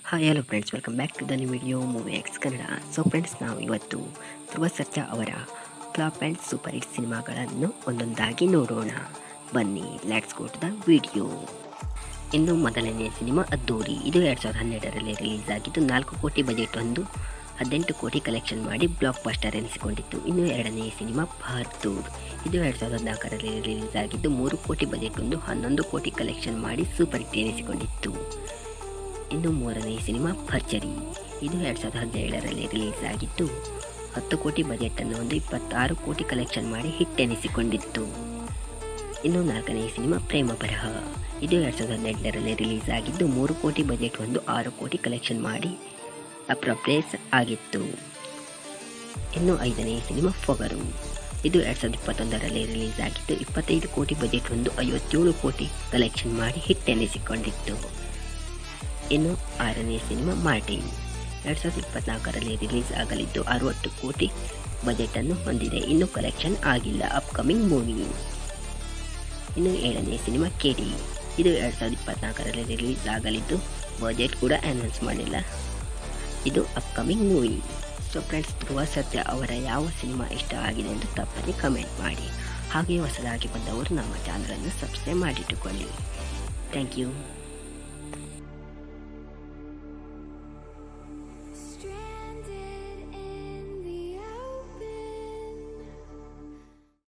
Hi hello friends, welcome back to the new video movie X Kannada. So friends, ನಾವು ಇವತ್ತು ಧ್ರುವ ಸರ್ಜಾ ಅವರ flap and super hit ಸಿನಿಮಾಗಳನ್ನು ಒಂದೊಂದಾಗಿ ನೋಡೋಣ. ಬನ್ನಿ, let's go to the video. ಇನ್ನು ಮೊದಲನೆಯ ಸಿನಿಮಾ ಅದ್ದೂರಿ. ಇದು 2012ರಲ್ಲಿ ರಿಲೀಸ್ ಆಗಿದ್ದು 4 ಕೋಟಿ ಬಜೆಟ್ ಹೊಂದು 18 ಕೋಟಿ ಕಲೆಕ್ಷನ್ ಮಾಡಿ ಬ್ಲಾಕ್ ಬಸ್ಟರ್ ಎನಿಸಿಕೊಂಡಿತ್ತು. ಇನ್ನು ಎರಡನೆಯ ಸಿನಿಮಾ ಬಹದ್ದೂರ್. ಇದು 2014ರಲ್ಲಿ ರಿಲೀಸ್ ಆಗಿದ್ದು 3 ಕೋಟಿ ಬಜೆಟ್ ಹೊಂದು 11 ಕೋಟಿ ಕಲೆಕ್ಷನ್ ಮಾಡಿ ಸೂಪರ್ ಹಿಟ್ ಎನಿಸಿಕೊಂಡಿತ್ತು. ಇನ್ನು ಮೂರನೆಯ ಸಿನಿಮಾ ಭರ್ಜರಿ. ಇದು 2017ರಲ್ಲಿ ರಿಲೀಸ್ ಆಗಿದ್ದು 10 ಕೋಟಿ ಬಜೆಟನ್ನು ಹೊಂದು 26 ಕೋಟಿ ಕಲೆಕ್ಷನ್ ಮಾಡಿ ಹಿಟ್ ಎನಿಸಿಕೊಂಡಿತ್ತು. ಇನ್ನು ನಾಲ್ಕನೆಯ ಸಿನಿಮಾ ಪ್ರೇಮ ಬರಹ. ಇದು 2018ರಲ್ಲಿ ರಿಲೀಸ್ ಆಗಿದ್ದು 3 ಕೋಟಿ ಬಜೆಟ್ ಹೊಂದು 6 ಕೋಟಿ ಕಲೆಕ್ಷನ್ ಮಾಡಿ ಅಪ್ರಪ್ಲೇಸ್ ಆಗಿತ್ತು. ಇನ್ನು ಐದನೆಯ ಸಿನಿಮಾ ಫೊಗರು. ಇದು 2021ರಲ್ಲಿ ರಿಲೀಸ್ ಆಗಿದ್ದು 25 ಕೋಟಿ ಬಜೆಟ್ ಹೊಂದು 57 ಕೋಟಿ ಕಲೆಕ್ಷನ್ ಮಾಡಿ ಹಿಟ್ ಎನಿಸಿಕೊಂಡಿತ್ತು. ಇನ್ನು ಆರನೇ ಸಿನಿಮಾ ಮಾರ್ಟಿನ್. 2024ರಲ್ಲಿ ರಿಲೀಸ್ ಆಗಲಿದ್ದು 60 ಕೋಟಿ ಬಜೆಟನ್ನು ಹೊಂದಿದೆ. ಇನ್ನು ಕಲೆಕ್ಷನ್ ಆಗಿಲ್ಲ, ಅಪ್ಕಮಿಂಗ್ ಮೂವಿ. ಇನ್ನು ಏಳನೇ ಸಿನಿಮಾ ಕೆಡಿ. ಇದು 2024ರಲ್ಲಿ ರಿಲೀಸ್ ಆಗಲಿದ್ದು ಬಜೆಟ್ ಕೂಡ ಅನೌನ್ಸ್ ಮಾಡಿಲ್ಲ. ಇದು upcoming movie. So friends, Dhruva Sarja ಅವರ ಯಾವ ಸಿನಿಮಾ ಇಷ್ಟ ಆಗಿದೆ ಎಂದು ತಪ್ಪದೆ ಕಮೆಂಟ್ ಮಾಡಿ. ಹಾಗೆ ಹೊಸದಾಗಿ ಬಂದವರು ನಮ್ಮ ಚಾನಲನ್ನು ಸಬ್ಸ್ಕ್ರೈಬ್ ಮಾಡಿಟ್ಟುಕೊಳ್ಳಿ. Thank you.